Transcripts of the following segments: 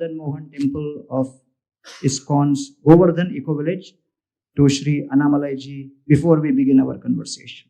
Madan Mohan Temple of ISKCON's Govardhan Eco Village to Shri Annamalai ji before we begin our conversation.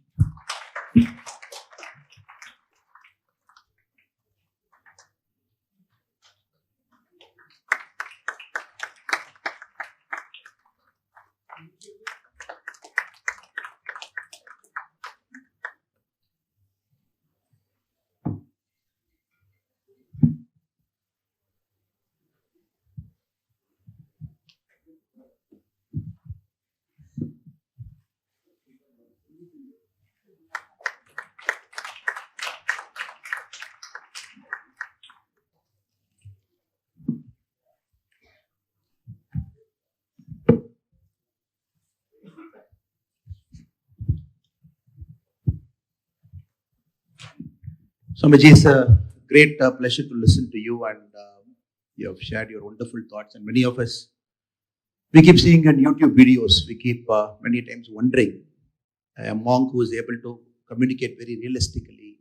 Swamiji, it's a great pleasure to listen to you, and you have shared your wonderful thoughts. And many of us, we keep seeing on YouTube videos, we keep many times wondering, a monk who is able to communicate very realistically,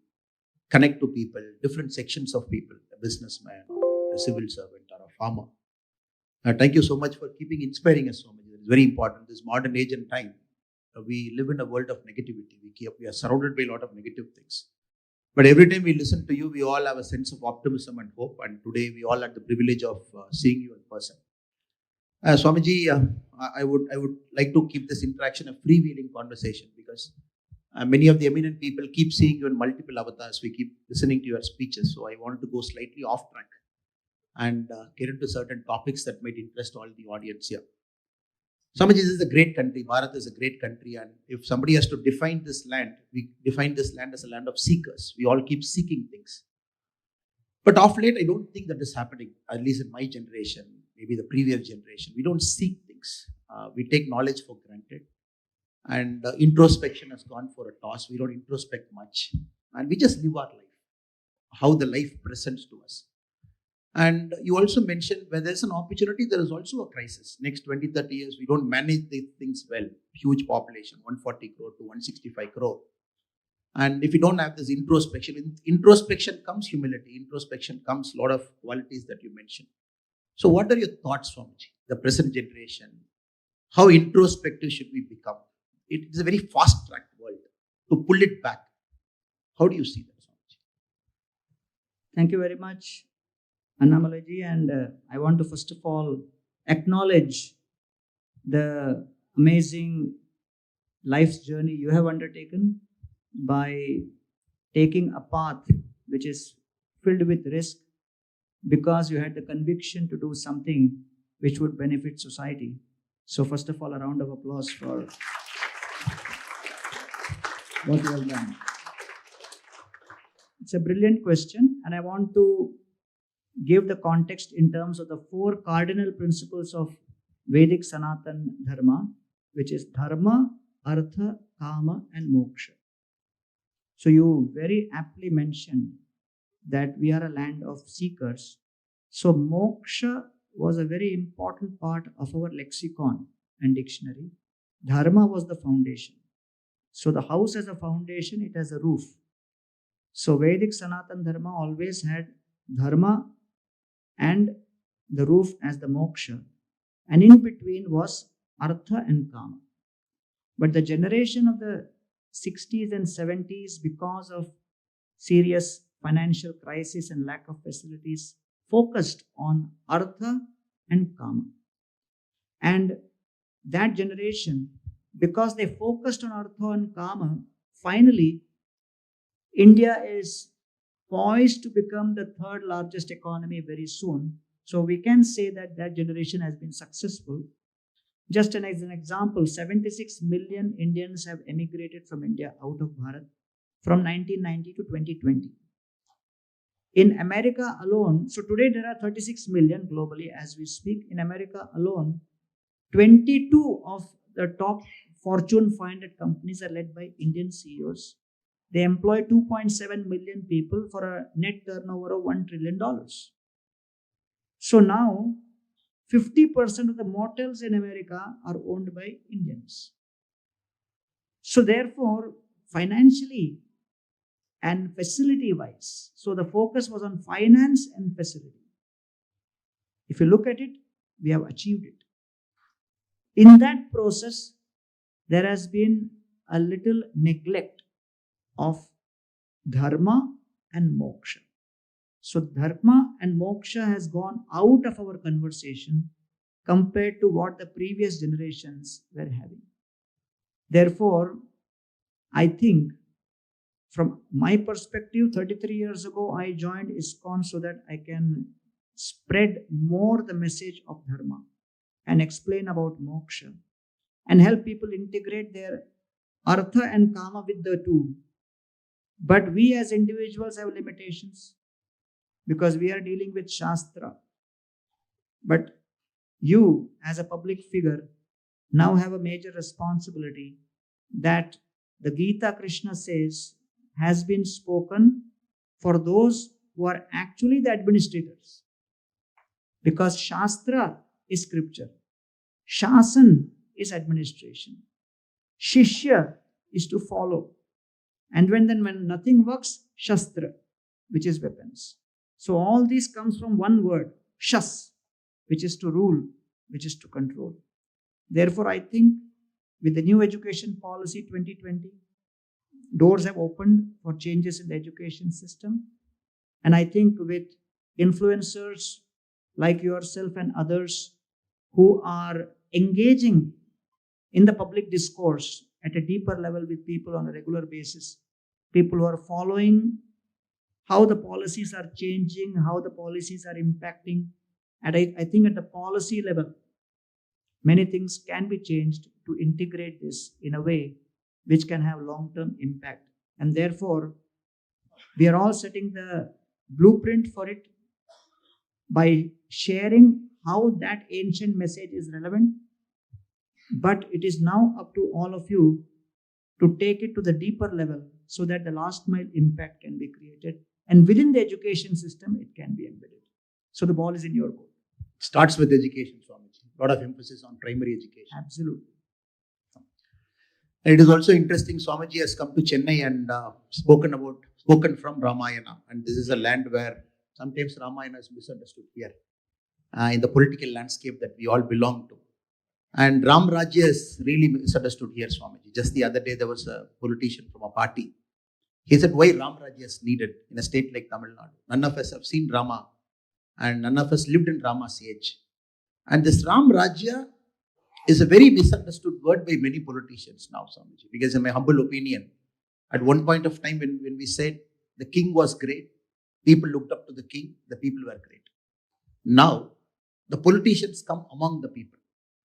connect to people, different sections of people, a businessman, a civil servant, or a farmer. Thank you so much for keeping inspiring us, Swamiji. It's very important. This modern age and time, we live in a world of negativity. We are surrounded by a lot of negative things. But every time we listen to you, we all have a sense of optimism and hope. And today we all had the privilege of seeing you in person. Swamiji, I would like to keep this interaction a freewheeling conversation, because many of the eminent people keep seeing you in multiple avatars. We keep listening to your speeches. So I wanted to go slightly off track and get into certain topics that might interest all the audience here. Swamiji, this is a great country. Bharat is a great country. And if somebody has to define this land, we define this land as a land of seekers. We all keep seeking things. But of late, I don't think that is happening, at least in my generation, maybe the previous generation. We don't seek things. We take knowledge for granted. And introspection has gone for a toss. We don't introspect much. And we just live our life, how the life presents to us. And you also mentioned when there's an opportunity, there is also a crisis. Next 20, 30 years, we don't manage these things well. Huge population, 140 crore to 165 crore. And if you don't have this introspection, in introspection comes humility. Introspection comes a lot of qualities that you mentioned. So what are your thoughts, Swamiji, the present generation? How introspective should we become? It is a very fast-tracked world. To pull it back, how do you see that, Swamiji? Thank you very much, Annamalai ji, and I want to first of all acknowledge the amazing life's journey you have undertaken by taking a path which is filled with risk, because you had the conviction to do something which would benefit society. So first of all, a round of applause for what you have done. It's a brilliant question, and I want to give the context in terms of the 4 cardinal principles of Vedic Sanatan Dharma, which is Dharma, Artha, Kama, and Moksha. So you very aptly mentioned that we are a land of seekers. So Moksha was a very important part of our lexicon and dictionary. Dharma was the foundation. So the house has a foundation, it has a roof. So Vedic Sanatan Dharma always had Dharma and the roof as the moksha, and in between was Artha and Kama. But the generation of the 60s and 70s, because of serious financial crisis and lack of facilities, focused on Artha and Kama. And that generation, because they focused on Artha and Kama, finally, India is poised to become the 3rd largest economy very soon. So we can say that that generation has been successful. Just as an example, 76 million Indians have emigrated from India out of Bharat from 1990 to 2020. In America alone, so today there are 36 million globally as we speak. In America alone, 22 of the top Fortune 500 companies are led by Indian CEOs. They employ 2.7 million people for a net turnover of $1 trillion. So now, 50% of the motels in America are owned by Indians. So therefore, financially and facility-wise, so the focus was on finance and facility. If you look at it, we have achieved it. In that process, there has been a little neglect of dharma and moksha. So dharma and moksha has gone out of our conversation compared to what the previous generations were having. Therefore, I think from my perspective, 33 years ago, I joined ISKCON so that I can spread more the message of dharma and explain about moksha and help people integrate their artha and kama with the two. But we as individuals have limitations because we are dealing with Shastra. But you, as a public figure, now have a major responsibility that the Gita Krishna says has been spoken for those who are actually the administrators. Because Shastra is scripture, Shasan is administration, Shishya is to follow. And when nothing works, Shastra, which is weapons. So all this comes from one word, Shas, which is to rule, which is to control. Therefore, I think with the new education policy 2020, doors have opened for changes in the education system. And I think with influencers like yourself and others who are engaging in the public discourse at a deeper level with people on a regular basis, people who are following how the policies are changing, how the policies are impacting. And I think at the policy level, many things can be changed to integrate this in a way which can have long-term impact. And therefore, we are all setting the blueprint for it by sharing how that ancient message is relevant. But it is now up to all of you to take it to the deeper level so that the last mile impact can be created. And within the education system, it can be embedded. So the ball is in your court. Starts with education, Swamiji. A lot of emphasis on primary education. Absolutely. And it is also interesting, Swamiji has come to Chennai and spoken from Ramayana. And this is a land where sometimes Ramayana is misunderstood here in the political landscape that we all belong to. And Ram Rajya is really misunderstood here, Swamiji. Just the other day, there was a politician from a party. He said, why Ram Rajya is needed in a state like Tamil Nadu? None of us have seen Rama and none of us lived in Rama's age. And this Ram Rajya is a very misunderstood word by many politicians now, Swamiji. Because in my humble opinion, at one point of time when we said the king was great, people looked up to the king, the people were great. Now, the politicians come among the people.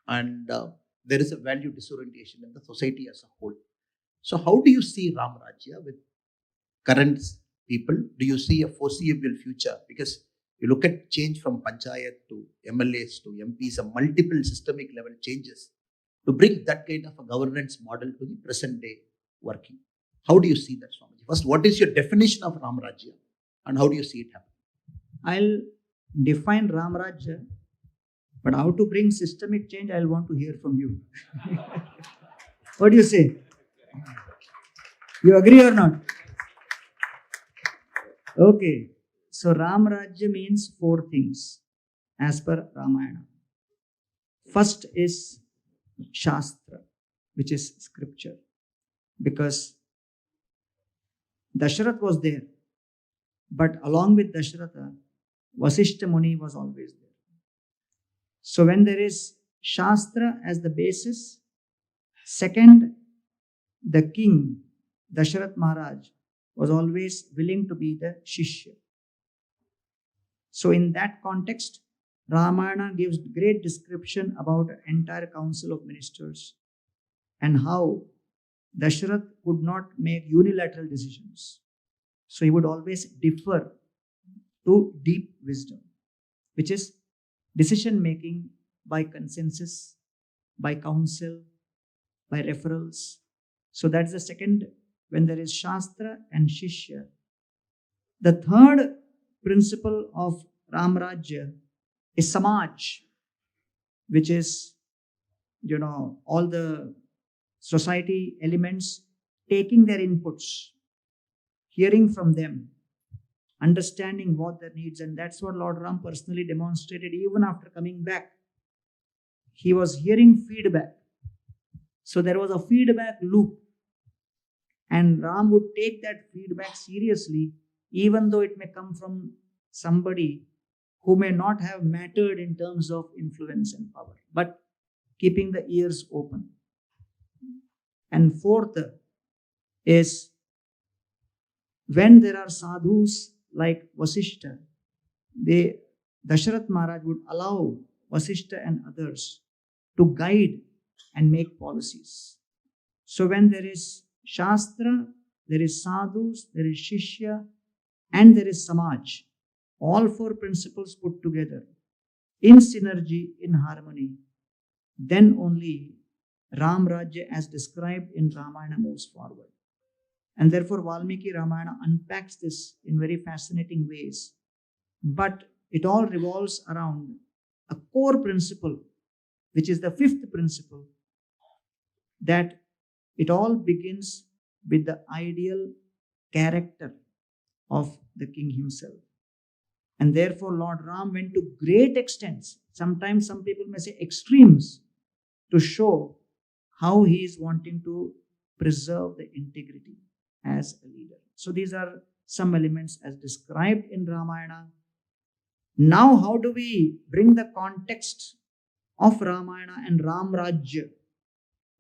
And there is a value disorientation in the society as a whole. So how do you see Ram Rajya with current people? Do you see a foreseeable future? Because you look at change from Panchayat to MLAs to MPs, a multiple systemic level changes to bring that kind of a governance model to the present day working. How do you see that, Swamiji? First, what is your definition of Ram Rajya and how do you see it happen? I'll define Ram Rajya, but how to bring systemic change, I'll want to hear from you. What do you say? You agree or not? Okay. So Ram Rajya means 4 things as per Ramayana. First is Shastra, which is scripture. Because Dasharath was there. But along with Dasharatha, Vasishta Muni was always there. So when there is Shastra as the basis, second, the king, Dasharath Maharaj, was always willing to be the Shishya. So in that context, Ramayana gives great description about an entire council of ministers and how Dasharath could not make unilateral decisions. So he would always defer to deep wisdom, which is decision making by consensus, by counsel, by referrals. So that's the second, when there is Shastra and Shishya. The third principle of Ram Rajya is Samaj, which is, all the society elements taking their inputs, hearing from them, understanding what their needs, and that's what Lord Ram personally demonstrated even after coming back. He was hearing feedback. So there was a feedback loop, and Ram would take that feedback seriously, even though it may come from somebody who may not have mattered in terms of influence and power, but keeping the ears open. And fourth is, when there are sadhus like Vasishta, Dasharath Maharaj would allow Vasishta and others to guide and make policies. So when there is Shastra, there is sadhus, there is Shishya, and there is Samaj, all four principles put together in synergy, in harmony, then only Ram Rajya as described in Ramayana moves forward. And therefore Valmiki Ramayana unpacks this in very fascinating ways. But it all revolves around a core principle, which is the fifth principle, that it all begins with the ideal character of the king himself. And therefore Lord Ram went to great extents, sometimes some people may say extremes, to show how he is wanting to preserve the integrity as a leader. So these are some elements as described in Ramayana. Now, how do we bring the context of Ramayana and Ram Rajya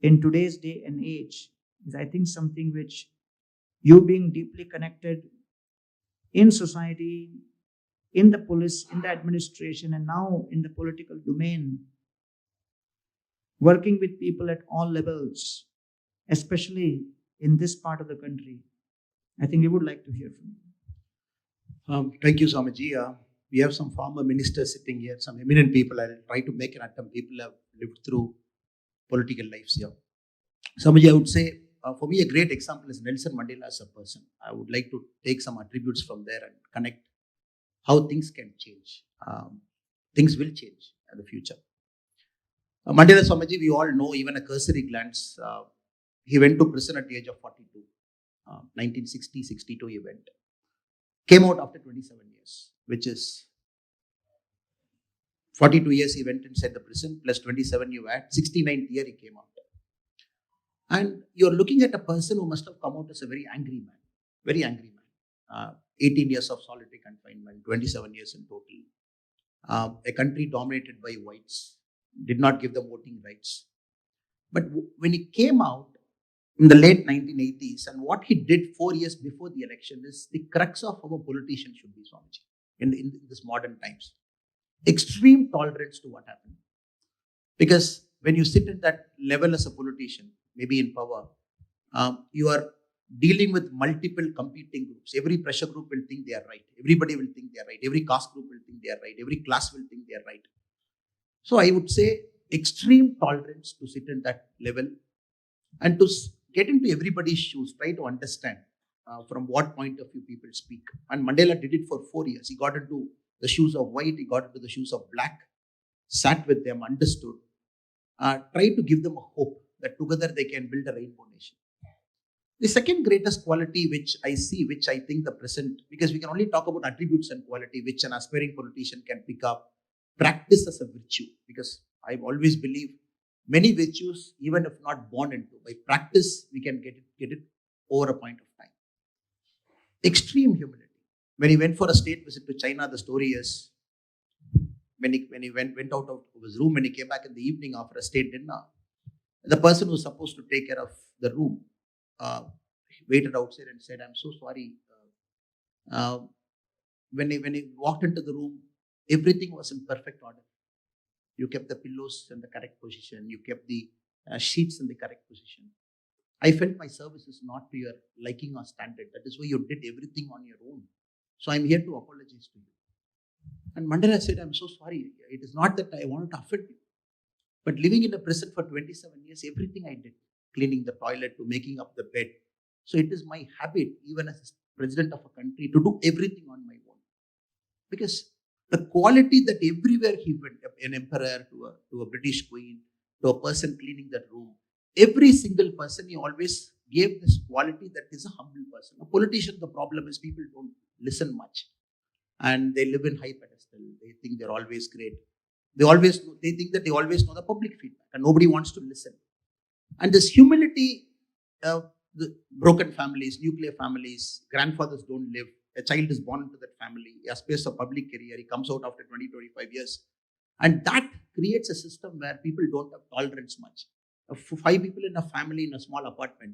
in today's day and age? Is, I think, something which you, being deeply connected in society, in the police, in the administration, and now in the political domain, working with people at all levels, especially in this part of the country, I think we would like to hear from you. Thank you, Swamiji. We have some former ministers sitting here, some eminent people. I'll try to make an attempt. People have lived through political lives here. Swamiji, I would say, for me, a great example is Nelson Mandela as a person. I would like to take some attributes from there and connect how things can change. Things will change in the future. Mandela, Swamiji, we all know, even a cursory glance, he went to prison at the age of 42. 1960-62 he went. Came out after 27 years, which is 42 years he went inside the prison, plus 27 you add, 69th year he came out. And you're looking at a person who must have come out as a very angry man, very angry man. 18 years of solitary confinement, 27 years in total. A country dominated by whites, did not give them voting rights. But when he came out in the late 1980s, and what he did 4 years before the election is the crux of how a politician should be, Swamiji, in this modern times. Extreme tolerance to what happened. Because when you sit at that level as a politician, maybe in power, you are dealing with multiple competing groups. Every pressure group will think they are right. Everybody will think they are right. Every caste group will think they are right. Every class will think they are right. So I would say extreme tolerance to sit at that level and to get into everybody's shoes, try to understand from what point of view people speak. And Mandela did it for 4 years. He got into the shoes of white, he got into the shoes of black, sat with them, understood, tried to give them a hope that together they can build a rainbow nation. The second greatest quality which I see, which I think the present, because we can only talk about attributes and quality which an aspiring politician can pick up, practice as a virtue. Because I always believe many virtues, even if not born into, by practice, we can get it over a point of time. Extreme humility. When he went for a state visit to China, the story is, when he went out of his room, when he came back in the evening after a state dinner, the person who was supposed to take care of the room waited outside and said, "I'm so sorry." When he walked into the room, everything was in perfect order. You kept the pillows in the correct position. You kept the sheets in the correct position. I felt my service is not to your liking or standard. That is why you did everything on your own. So I'm here to apologize to you. And Mandela said, "I'm so sorry. It is not that I wanted to offend you. But living in a prison for 27 years, everything I did, cleaning the toilet to making up the bed. So it is my habit, even as president of a country, to do everything on my own." Because the quality that everywhere he went, an emperor to a British queen, to a person cleaning that room, every single person, he always gave this quality that is a humble person. A politician, the problem is people don't listen much. And they live in high pedestal. They think they're always great. They think that they always know the public feedback, and nobody wants to listen. And this humility, the broken families, nuclear families, grandfathers don't live. A child is born into that family. He aspires a public career. He comes out after 20, 25 years. And that creates a system where people don't have tolerance much. Five people in a family in a small apartment.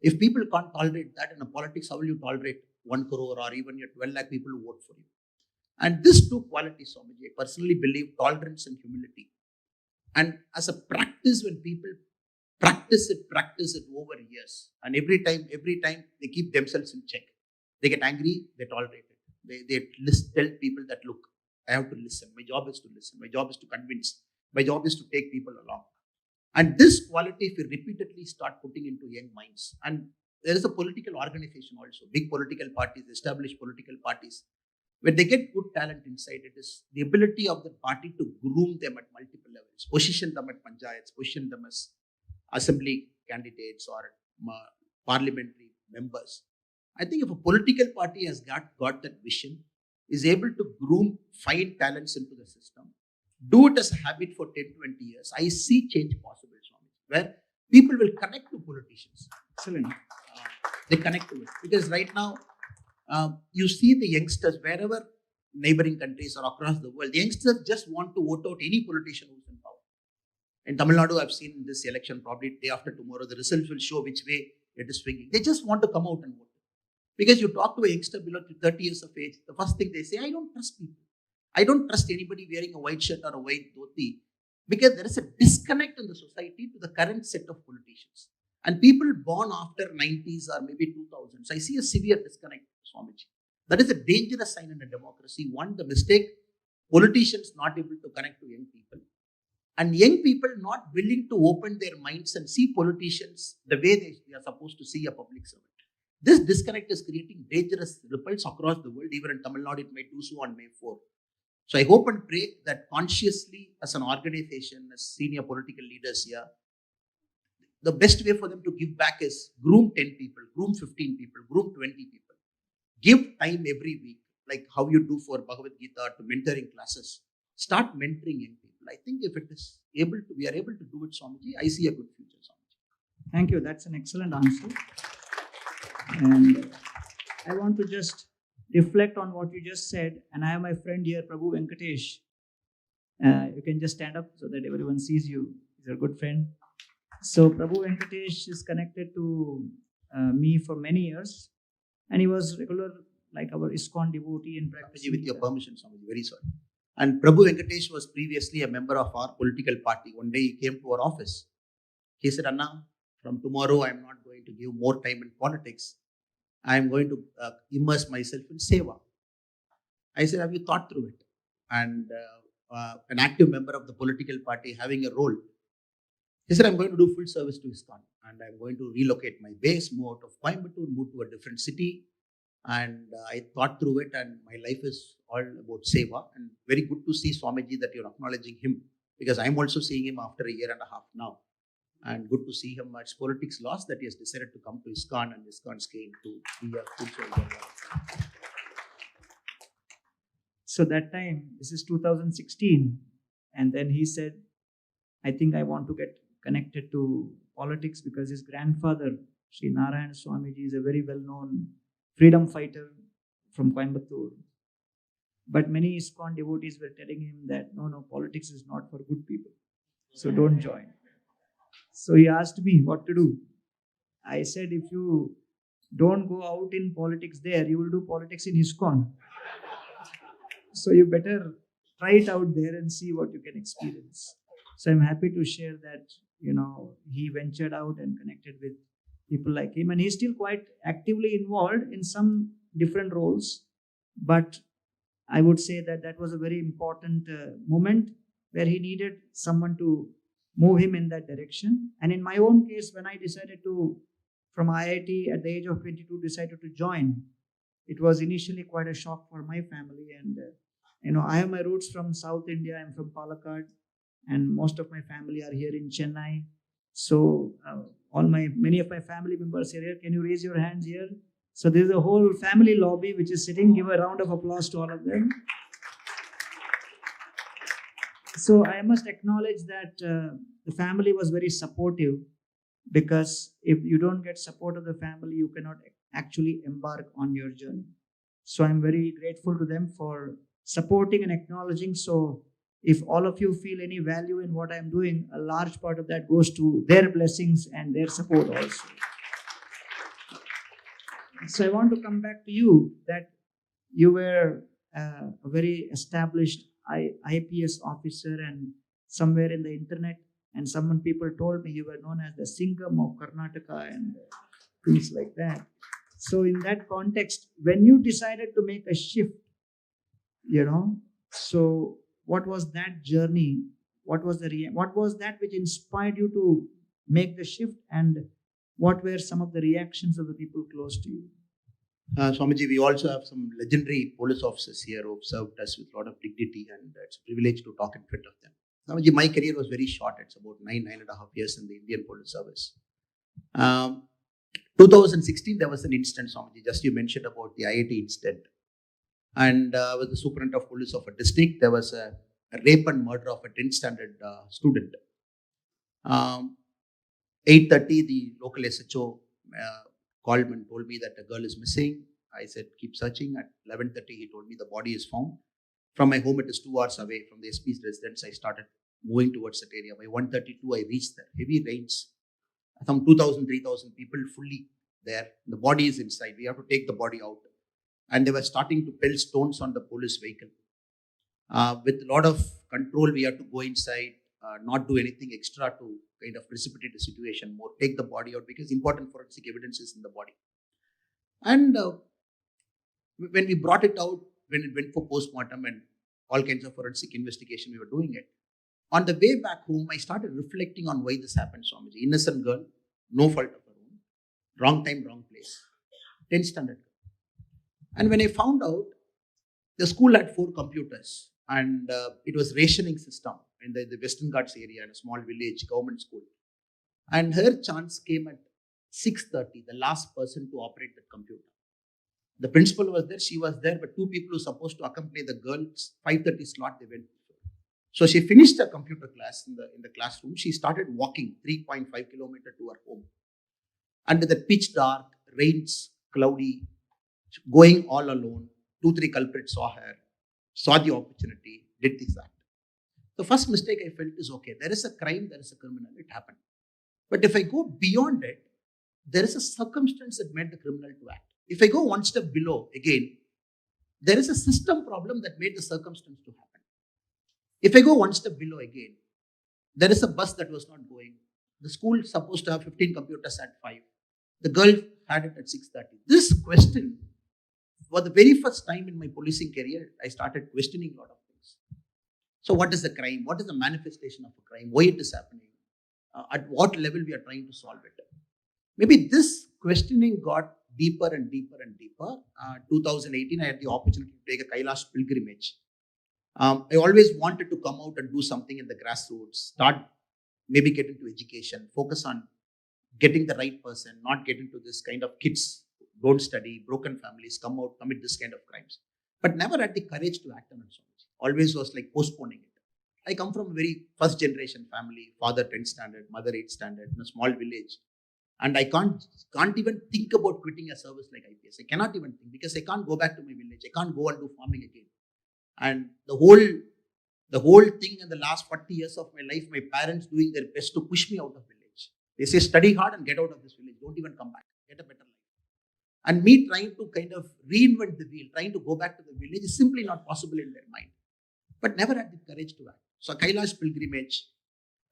If people can't tolerate that in a politics, how will you tolerate 1 crore or even your 12 lakh people who vote for you? And these two qualities, Swamiji, I personally believe tolerance and humility. And as a practice, when people practice it over years, and every time they keep themselves in check. They get angry, they tolerate it. They tell people that, look, I have to listen. My job is to listen. My job is to convince. My job is to take people along. And this quality, if we repeatedly start putting into young minds, and there is a political organization also, big political parties, established political parties, when they get good talent inside, it is the ability of the party to groom them at multiple levels, position them at panchayats, position them as assembly candidates or parliamentary members. I think if a political party has got that vision, is able to groom fine talents into the system, do it as a habit for 10, 20 years, I see change possible, Swami, where people will connect to politicians. Excellent. They connect to it. Because right now, you see the youngsters, wherever neighboring countries or across the world, the youngsters just want to vote out any politician who's in power. In Tamilnadu, I've seen this election, probably day after tomorrow, the results will show which way it is swinging. They just want to come out and vote. Because you talk to a youngster below 30 years of age, the first thing they say, I don't trust people. I don't trust anybody wearing a white shirt or a white dhoti. Because there is a disconnect in the society to the current set of politicians. And people born after 90s or maybe 2000s, I see a severe disconnect, Swamiji. That is a dangerous sign in a democracy. One, the mistake, politicians not able to connect to young people. And young people not willing to open their minds and see politicians the way they are supposed to see a public servant. This disconnect is creating dangerous ripples across the world. Even in Tamil Nadu, it might do so on May 4. So I hope and pray that consciously, as an organization, as senior political leaders here, the best way for them to give back is groom 10 people, groom 15 people, groom 20 people. Give time every week, like how you do for Bhagavad Gita to mentoring classes. Start mentoring young people. I think if it is able to, we are able to do it, Swamiji, I see a good future, Swamiji. Thank you. That's an excellent answer. And I want to just reflect on what you just said. And I have my friend here, Prabhu Venkatesh. You can just stand up so that everyone sees you. He's a good friend. So Prabhu Venkatesh is connected to me for many years. And he was regular, like our ISKCON devotee in practice. With your permission, Swamiji, very sorry. And Prabhu Venkatesh was previously a member of our political party. One day he came to our office. He said, Anna, from tomorrow I am not going to give more time in politics. I am going to immerse myself in seva. I said, have you thought through it? And an active member of the political party having a role. He said, I'm going to do full service to ISKCON. And I'm going to relocate my base, move out of Coimbatore, move to a different city. And I thought through it, and my life is all about seva. And very good to see, Swamiji, that you're acknowledging him, because I'm also seeing him after a year and a half now. And good to see him. It's politics loss that he has decided to come to ISKCON and ISKCON's came to be a good soldier. So that time, this is 2016. And then he said, I think I want to get connected to politics because his grandfather, Sri Narayan Swamiji, is a very well-known freedom fighter from Coimbatore. But many ISKCON devotees were telling him that, no, politics is not for good people. So don't join. So he asked me what to do. I said, if you don't go out in politics there, you will do politics in ISKCON. So you better try it out there and see what you can experience. So I'm happy to share that, he ventured out and connected with people like him. And he's still quite actively involved in some different roles. But I would say that was a very important moment where he needed someone to move him in that direction. And in my own case, when I decided to, from IIT at the age of 22, decided to join, it was initially quite a shock for my family. And, I have my roots from South India. I'm from Palakkad. And most of my family are here in Chennai. So many of my family members are here. Can you raise your hands here? So there's a whole family lobby which is sitting. Give a round of applause to all of them. So I must acknowledge that the family was very supportive, because if you don't get support of the family, you cannot actually embark on your journey. So I'm very grateful to them for supporting and acknowledging. So if all of you feel any value in what I'm doing, a large part of that goes to their blessings and their support also. So I want to come back to you, that you were a very established IPS officer, and somewhere in the internet, and people told me you were known as the Singham of Karnataka and things like that. So in that context, when you decided to make a shift, so what was that journey? What was that which inspired you to make the shift, and what were some of the reactions of the people close to you? Swamiji, we also have some legendary police officers here who have served us with a lot of dignity, and it's a privilege to talk in front of them. Swamiji, my career was very short. It's about 9.5 years in the Indian Police Service. 2016, there was an incident, Swamiji, just you mentioned about the IIT incident. And with the superintendent of police of a district, there was a rape and murder of a 10th standard student. 8:30, the local SHO called me and told me that a girl is missing. I said, keep searching. At 11:30, he told me the body is found. From my home, it is 2 hours away from the SP's residence. I started moving towards that area. By 1:32, I reached there. Heavy rains. Some 2,000, 3,000 people fully there. The body is inside. We have to take the body out. And they were starting to pile stones on the police vehicle. With a lot of control, we have to go inside, not do anything extra to kind of precipitate the situation more, take the body out, because important forensic evidence is in the body. And when we brought it out, when it went for postmortem and all kinds of forensic investigation, we were doing it. On the way back home, I started reflecting on why this happened, Swamiji. Innocent girl, no fault of her own, wrong time, wrong place, 10th standard. And when I found out, the school had 4 computers, and it was rationing system in the Western Ghats area, in a small village, government school. And her chance came at 6:30, the last person to operate that computer. The principal was there, she was there, but 2 people who were supposed to accompany the girls, 5:30 slot, they went. So she finished her computer class in the classroom. She started walking 3.5 kilometers to her home. Under the pitch dark, rains, cloudy, going all alone. 2-3 culprits saw her, saw the opportunity, did this act. The first mistake I felt is, okay, there is a crime, there is a criminal, it happened. But if I go beyond it, there is a circumstance that made the criminal to act. If I go one step below, again, there is a system problem that made the circumstance to happen. If I go one step below again, there is a bus that was not going. The school is supposed to have 15 computers at 5. The girl had it at 6:30. This question, for the very first time in my policing career, I started questioning a lot of things. So what is the crime? What is the manifestation of a crime? Why it is happening? At what level we are trying to solve it? Maybe this questioning got deeper and deeper and deeper. 2018, I had the opportunity to take a Kailash pilgrimage. I always wanted to come out and do something in the grassroots, start, maybe get into education, focus on getting the right person, not get into this kind of kids don't study, broken families, come out, commit this kind of crimes. But never had the courage to act on it. Always was like postponing it. I come from a very first generation family, father 10th standard, mother 8th standard, in a small village. And I can't even think about quitting a service like IPS. I cannot even think, because I can't go back to my village. I can't go and do farming again. And the whole thing in the last 40 years of my life, my parents doing their best to push me out of village. They say, study hard and get out of this village. Don't even come back. Get a better life. And me trying to kind of reinvent the wheel, trying to go back to the village is simply not possible in their mind. But never had the courage to act. So Kailash pilgrimage,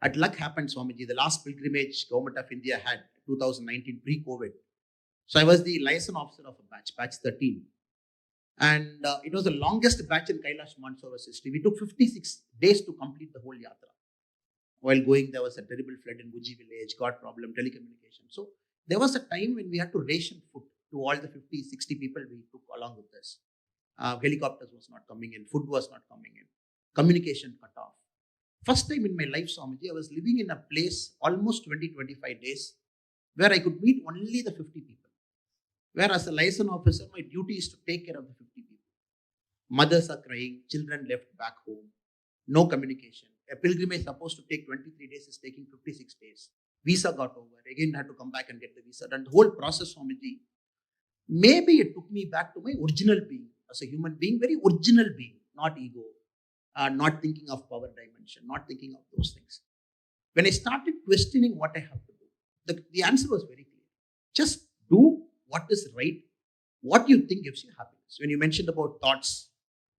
at luck happened, Swamiji. The last pilgrimage Government of India had, 2019, pre-COVID. So I was the liaison officer of a batch 13. And it was the longest batch in Kailash Mansarovar's history. We took 56 days to complete the whole yatra. While going, there was a terrible flood in Buji village, got problem, telecommunication. So there was a time when we had to ration food to all the 50, 60 people we took along with us. Helicopters was not coming in, food was not coming in, communication cut off. First time in my life, Swamiji, I was living in a place almost 20-25 days where I could meet only the 50 people. where as a liaison officer, my duty is to take care of the 50 people. Mothers are crying, children left back home, no communication. A pilgrimage supposed to take 23 days is taking 56 days. Visa got over. Again, I had to come back and get the visa. And the whole process, Swamiji, maybe it took me back to my original being as a human being, very original being, not ego, not thinking of power dimension, not thinking of those things. When I started questioning what I have to do, the answer was very clear. Just do what is right, what you think gives you happiness. When you mentioned about thoughts,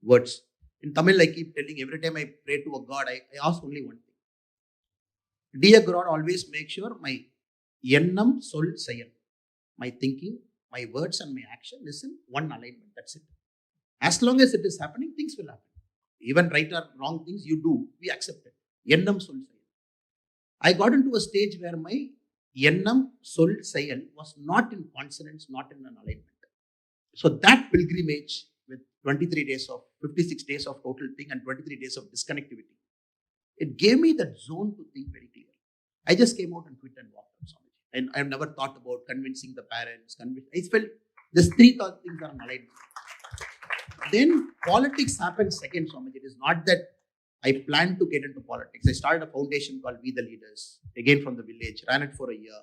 words, in Tamil, I keep telling every time I pray to a God, I ask only one thing. Dear God, always make sure my ennam sol sayal, my thinking, my words and my action is in one alignment. That's it. As long as it is happening, things will happen. Even right or wrong things you do, we accept it. Ennam sol sayal. I got into a stage where my ennam sol sayal was not in consonance, not in an alignment. So that pilgrimage with 23 days of, 56 days of total thing and 23 days of disconnectivity, it gave me that zone to think very clearly. I just came out and quit and walked out. And I've never thought about convincing the parents. I felt these three things are in alignment. Then politics happened second, Swamiji. It is not that I planned to get into politics. I started a foundation called We the Leaders, again from the village, ran it for a year.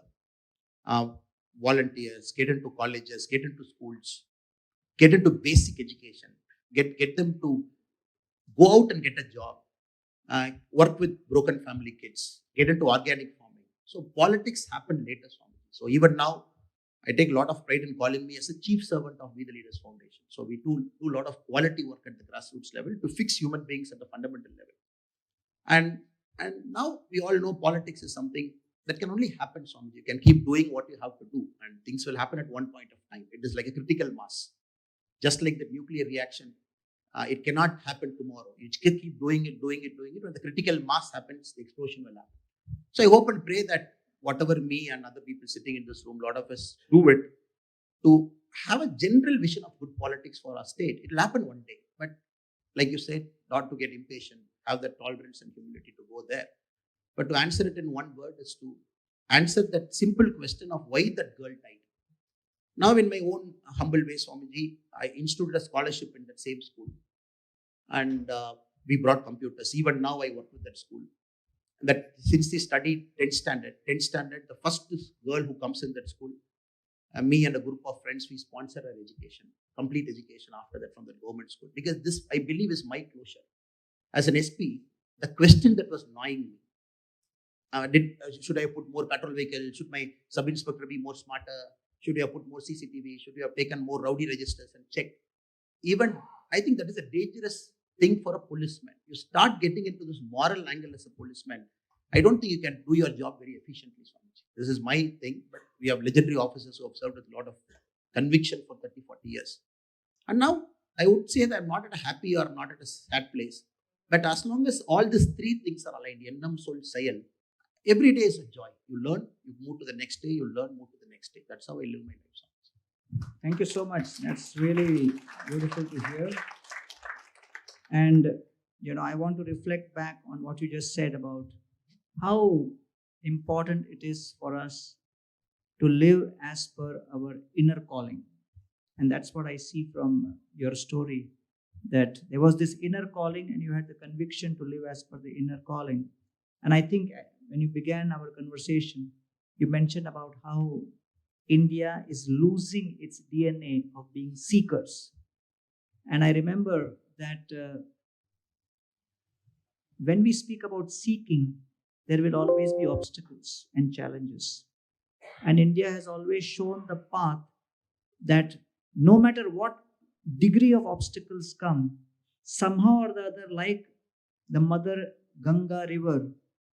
Volunteers, get into colleges, get into schools, get into basic education, get them to go out and get a job, work with broken family kids, get into organic farming. So politics happened later, Swamiji. So even now, I take a lot of pride in calling me as a chief servant of We the Leaders Foundation. So we do a lot of quality work at the grassroots level to fix human beings at the fundamental level. And now we all know politics is something that can only happen, Swamiji. You can keep doing what you have to do and things will happen at one point of time. It is like a critical mass. Just like the nuclear reaction, it cannot happen tomorrow. You just keep doing it. When the critical mass happens, the explosion will happen. So I hope and pray that whatever me and other people sitting in this room, a lot of us do it to have a general vision of good politics for our state. It will happen one day. But like you said, not to get impatient, have that tolerance and humility to go there. But to answer it in one word is to answer that simple question of why that girl died. Now, in my own humble way, Swamiji, I instituted a scholarship in that same school. And we brought computers. Even now, I work with that school. That since they studied 10th standard, the first girl who comes in that school, me and a group of friends, we sponsor her education, complete education after that from the government school. Because this, I believe, is my closure. As an SP, the question that was gnawing me, should I put more patrol vehicles? Should my sub-inspector be more smarter? Should we have put more CCTV? Should we have taken more rowdy registers and checked? Even, I think that is a dangerous thing for a policeman. You start getting into this moral angle as a policeman. I don't think you can do your job very efficiently, Swamiji. This is my thing, but we have legendary officers who have served with a lot of conviction for 30, 40 years. And now, I would say that I'm not at a happy or not at a sad place. But as long as all these three things are aligned, ennam sol sayal, every day is a joy. You learn, you move to the next day, you learn, move to the next day. That's how I live my life. Thank you so much. That's really beautiful to hear. And, I want to reflect back on what you just said about how important it is for us to live as per our inner calling. And that's what I see from your story, that there was this inner calling and you had the conviction to live as per the inner calling. And I think when you began our conversation, you mentioned about how India is losing its DNA of being seekers. And I remember that when we speak about seeking, there will always be obstacles and challenges. And India has always shown the path that no matter what degree of obstacles come, somehow or the other, like the Mother Ganga river,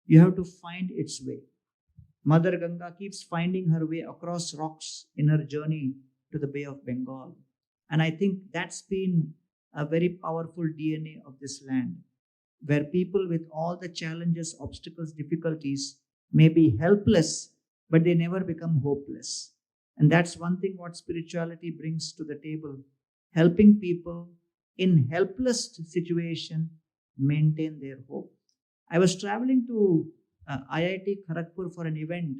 you have to find its way. Mother Ganga keeps finding her way across rocks in her journey to the Bay of Bengal. And I think that's been a very powerful DNA of this land, where people with all the challenges, obstacles, difficulties may be helpless, but they never become hopeless. And that's one thing what spirituality brings to the table, helping people in helpless situation maintain their hope. I was traveling to IIT Kharagpur for an event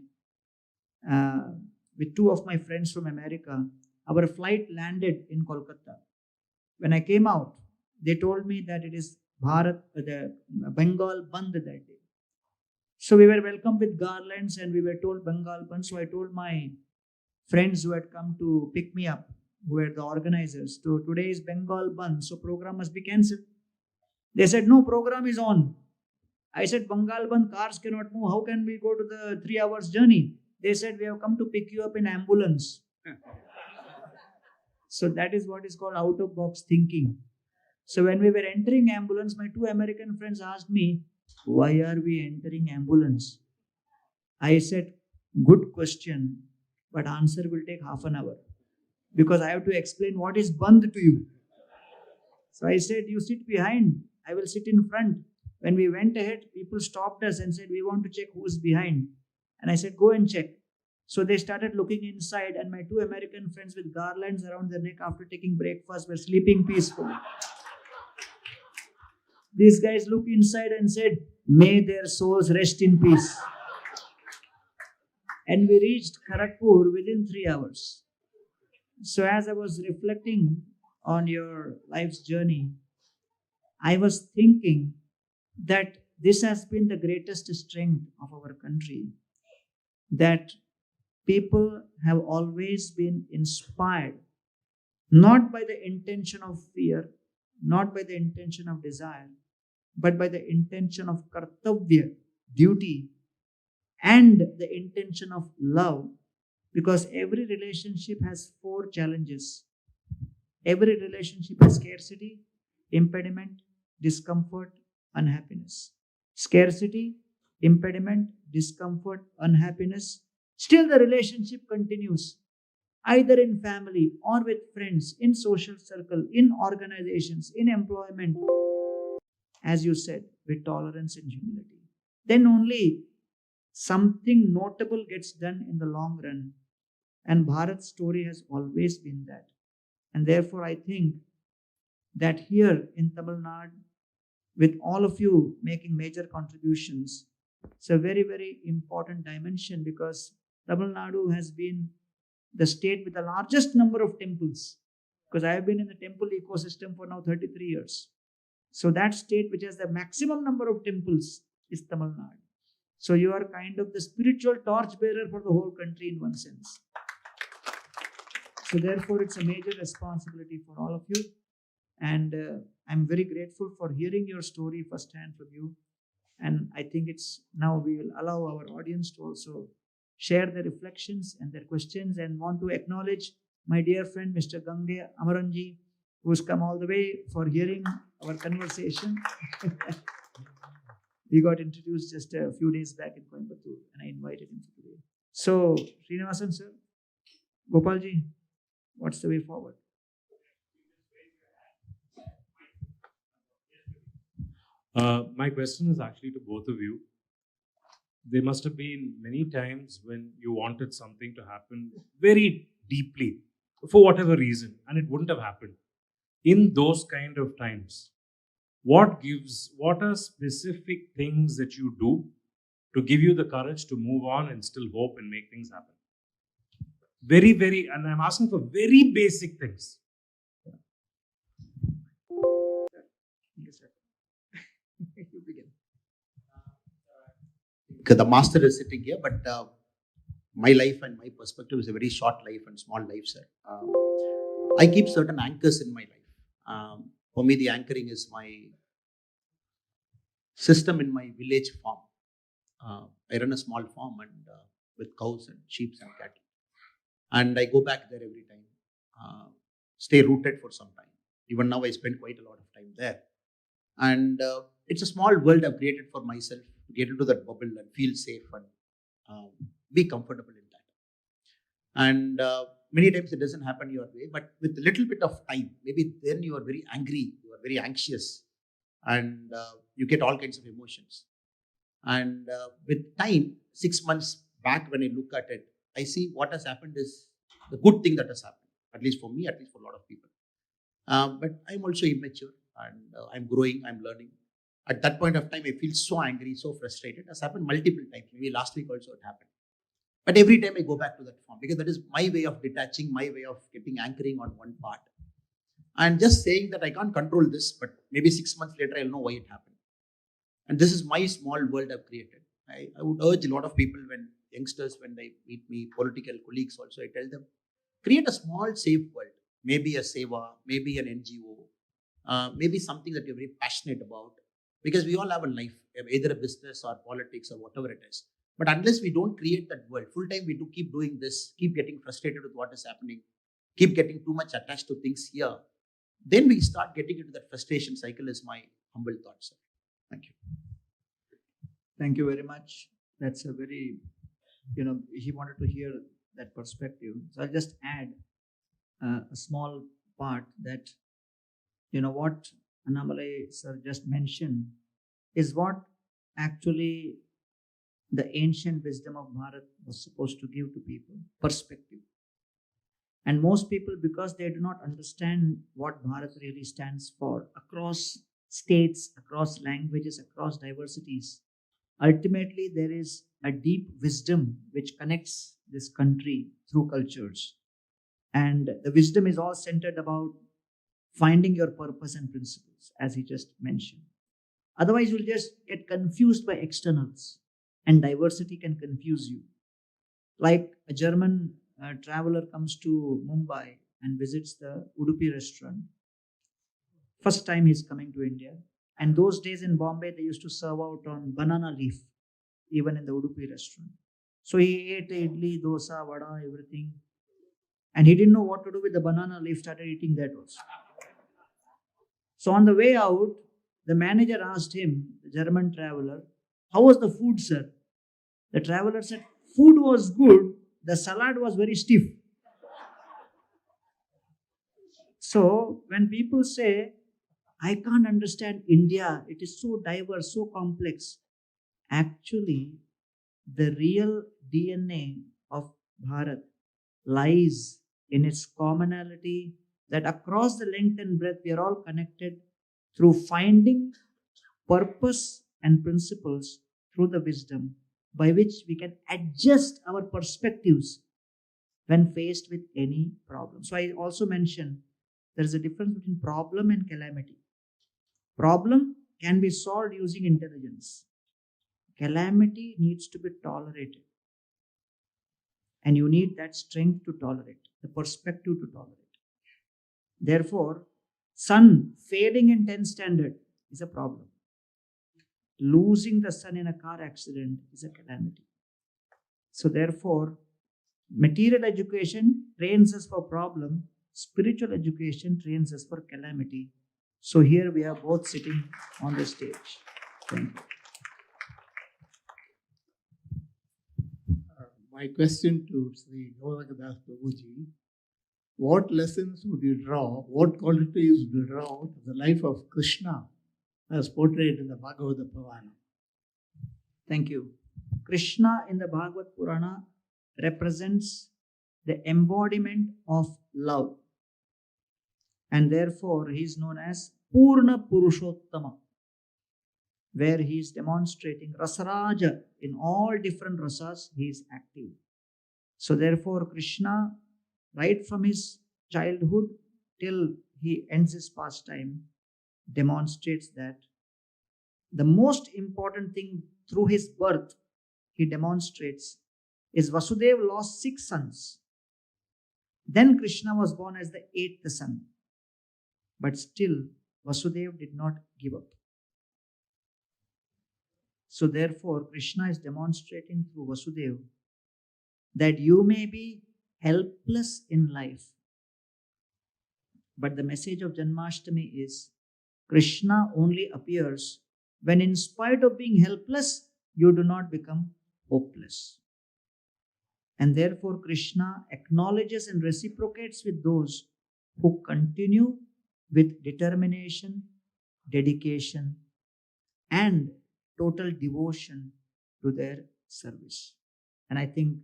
with two of my friends from America, Our flight landed in Kolkata. When I came out, they told me that it is the Bengal Bandh that day. So we were welcomed with garlands and we were told Bengal Bandh. So I told my friends who had come to pick me up, who were the organizers, so today is Bengal Bandh, so program must be cancelled. They said, no, program is on. I said, Bengal Bandh, cars cannot move. How can we go to the 3 hours journey? They said, we have come to pick you up in ambulance. So that is what is called out of box thinking. So when we were entering ambulance, my two American friends asked me, why are we entering ambulance? I said, good question, but answer will take half an hour because I have to explain what is bandh to you. So I said, you sit behind, I will sit in front. When we went ahead, people stopped us and said, we want to check who's behind. And I said, go and check. So they started looking inside, and my two American friends with garlands around their neck after taking breakfast were sleeping peacefully. These guys looked inside and said, may their souls rest in peace. And we reached Kharagpur within 3 hours. So as I was reflecting on your life's journey, I was thinking that this has been the greatest strength of our country, that people have always been inspired, not by the intention of fear, not by the intention of desire, but by the intention of kartavya, duty, and the intention of love, because every relationship has 4 challenges. Every relationship has scarcity, impediment, discomfort, unhappiness. Scarcity, impediment, discomfort, unhappiness. Still the relationship continues, either in family or with friends, in social circle, in organizations, in employment, as you said, with tolerance and humility. Then only something notable gets done in the long run. And Bharat's story has always been that. And therefore, I think that here in Tamil Nadu, with all of you making major contributions, it's a very, very important dimension, because Tamil Nadu has been the state with the largest number of temples, because I have been in the temple ecosystem for now 33 years. So that state which has the maximum number of temples is Tamil Nadu. So you are kind of the spiritual torchbearer for the whole country in one sense. So therefore, it's a major responsibility for all of you. And I'm very grateful for hearing your story firsthand from you. And I think it's now we will allow our audience to also share their reflections and their questions, and want to acknowledge my dear friend, Mr. Gange Amaranji, who's come all the way for hearing our conversation. We got introduced just a few days back in Coimbatore, and I invited him for today. So, Srinivasan sir, Gopalji, what's the way forward? My question is actually to both of you. There must have been many times when you wanted something to happen very deeply for whatever reason, and it wouldn't have happened. In those kind of times, what are specific things that you do to give you the courage to move on and still hope and make things happen? Very, very, and I'm asking for very basic things. You begin. The master is sitting here, but my life and my perspective is a very short life and small life, sir. I keep certain anchors in my life. For me, the anchoring is my system in my village farm. I run a small farm and with cows and sheep and cattle. And I go back there every time, stay rooted for some time. Even now, I spend quite a lot of time there. And it's a small world I've created for myself to get into that bubble and feel safe and be comfortable in that. And many times it doesn't happen your way, but with a little bit of time, maybe then you are very angry, you are very anxious, and you get all kinds of emotions. And with time, 6 months back when I look at it, I see what has happened is the good thing that has happened, at least for me, at least for a lot of people. But I'm also immature and I'm growing, I'm learning. At that point of time, I feel so angry, so frustrated. It has happened multiple times. Maybe last week also it happened. But every time I go back to that form because that is my way of detaching, my way of getting anchoring on one part. And just saying that I can't control this, but maybe 6 months later I'll know why it happened. And this is my small world I've created. I would urge a lot of people, when youngsters, when they meet me, political colleagues also, I tell them, create a small safe world. Maybe a seva, maybe an NGO, maybe something that you're very passionate about. Because we all have a life, either a business or politics or whatever it is. But unless we don't create that world, full time we do keep doing this, keep getting frustrated with what is happening, keep getting too much attached to things here, then we start getting into that frustration cycle, is my humble thought, sir. Thank you. Thank you very much. That's a very, he wanted to hear that perspective. So I'll just add a small part that, what Annamalai sir just mentioned is what actually the ancient wisdom of Bharat was supposed to give to people, perspective. And most people, because they do not understand what Bharat really stands for across states, across languages, across diversities, ultimately there is a deep wisdom which connects this country through cultures. And the wisdom is all centered about finding your purpose and principles, as he just mentioned. Otherwise, you'll just get confused by externals, and diversity can confuse you. Like a German traveler comes to Mumbai and visits the Udupi restaurant. First time he's coming to India. And those days in Bombay, they used to serve out on banana leaf, even in the Udupi restaurant. So he ate idli, dosa, vada, everything. And he didn't know what to do with the banana leaf, started eating that also. So on the way out, the manager asked him, the German traveler, how was the food, sir? The traveler said, food was good, the salad was very stiff. So when people say, I can't understand India, it is so diverse, so complex. Actually, the real DNA of Bharat lies in its commonality that across the length and breadth we are all connected through finding purpose and principles through the wisdom by which we can adjust our perspectives when faced with any problem. So I also mentioned there is a difference between problem and calamity. Problem can be solved using intelligence. Calamity needs to be tolerated. And you need that strength to tolerate, the perspective to tolerate. Therefore, sun failing in 10th standard is a problem. Losing the sun in a car accident is a calamity. So therefore, material education trains us for problem, spiritual education trains us for calamity. So here we are both sitting on the stage. Thank you. My question to Sri Govardhanadas Prabhuji, what lessons would you draw, what qualities would you draw to the life of Krishna as portrayed in the Bhagavata Purana? Thank you. Krishna in the Bhagavad Purana represents the embodiment of love. And therefore, he is known as Purna Purushottama, where he is demonstrating Rasaraja in all different rasas, he is active. So therefore, Krishna, right from his childhood till he ends his pastime, demonstrates that the most important thing through his birth, he demonstrates, is Vasudeva lost 6 sons. Then Krishna was born as the 8th son. But still, Vasudeva did not give up. So therefore, Krishna is demonstrating through Vasudeva that you may be helpless in life. But the message of Janmashtami is Krishna only appears when, in spite of being helpless, you do not become hopeless. And therefore, Krishna acknowledges and reciprocates with those who continue with determination, dedication, and total devotion to their service. And I think,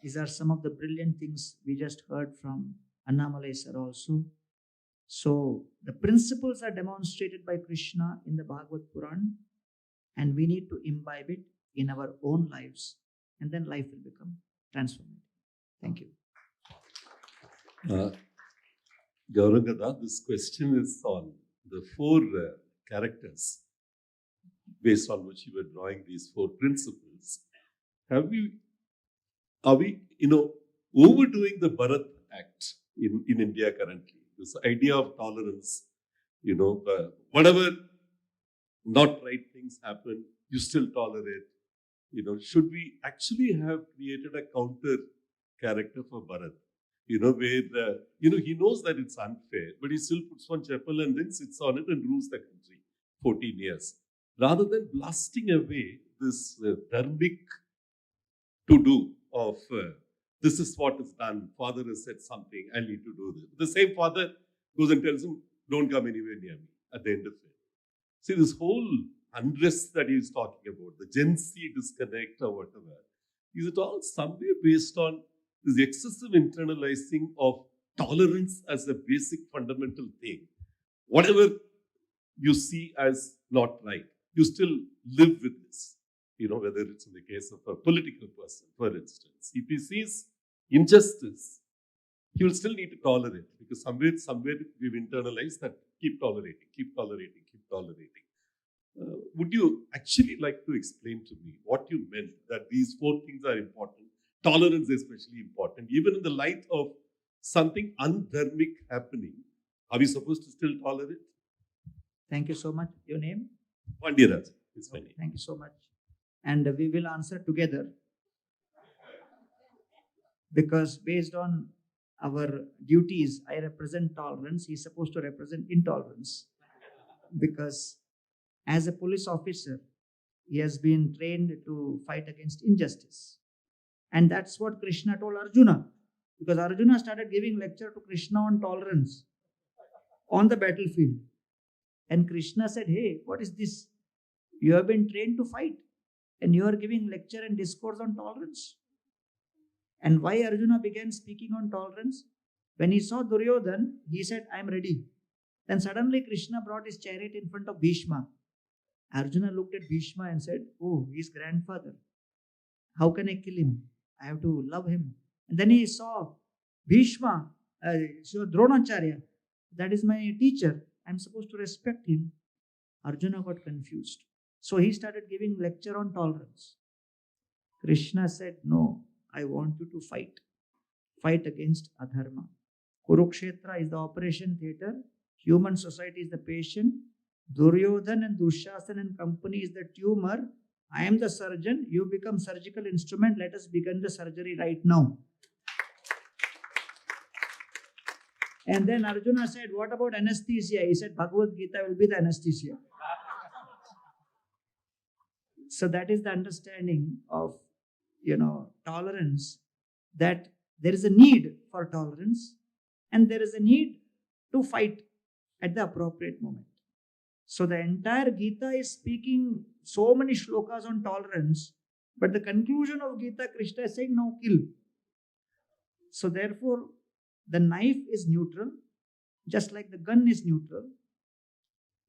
these are some of the brilliant things we just heard from Annamalai sir also. So the principles are demonstrated by Krishna in the Bhagavad Puran, and we need to imbibe it in our own lives. and then life will become transformative. Thank you. Gaurangada, this question is on the four characters based on which you were drawing these four principles. Are we, overdoing the Bharat Act in India currently? This idea of tolerance, whatever not right things happen, you still tolerate. Should we actually have created a counter character for Bharat? Where, he knows that it's unfair, but he still puts on chapel and then sits on it and rules the country 14 years. Rather than blasting away this dharmic to-do of this is what is done, father has said something, I need to do this. The same father goes and tells him, don't come anywhere near me at the end of it. See, this whole unrest that he's talking about, the Gen Z disconnect or whatever, is it all somewhere based on this excessive internalizing of tolerance as a basic fundamental thing? Whatever you see as not right, you still live with this. Whether it's in the case of a political person, for instance. If he sees injustice, he will still need to tolerate, because somewhere we've internalized that keep tolerating. Would you actually like to explain to me what you meant that these four things are important, tolerance is especially important, even in the light of something undharmic happening? Are we supposed to still tolerate? Thank you so much. Your name? Pandyraj is my name. Thank you so much. And we will answer together, because based on our duties, I represent tolerance. He's supposed to represent intolerance, because as a police officer, he has been trained to fight against injustice. And that's what Krishna told Arjuna, because Arjuna started giving lecture to Krishna on tolerance on the battlefield. And Krishna said, hey, what is this? You have been trained to fight, and you are giving lecture and discourse on tolerance. And why Arjuna began speaking on tolerance? When he saw Duryodhan, he said, I am ready. Then suddenly Krishna brought his chariot in front of Bhishma. Arjuna looked at Bhishma and said, oh, his grandfather. How can I kill him? I have to love him. And then he saw Bhishma, Dronacharya. That is my teacher. I am supposed to respect him. Arjuna got confused. So he started giving lecture on tolerance. Krishna said, no, I want you to fight. Fight against adharma. Kurukshetra is the operation theatre. Human society is the patient. Duryodhan and Dushasan and company is the tumor. I am the surgeon. You become surgical instrument. Let us begin the surgery right now. And then Arjuna said, what about anesthesia? He said, Bhagavad Gita will be the anesthesia. So that is the understanding of, tolerance, that there is a need for tolerance and there is a need to fight at the appropriate moment. So the entire Gita is speaking so many shlokas on tolerance, but the conclusion of Gita, Krishna is saying, now kill. So therefore, the knife is neutral, just like the gun is neutral,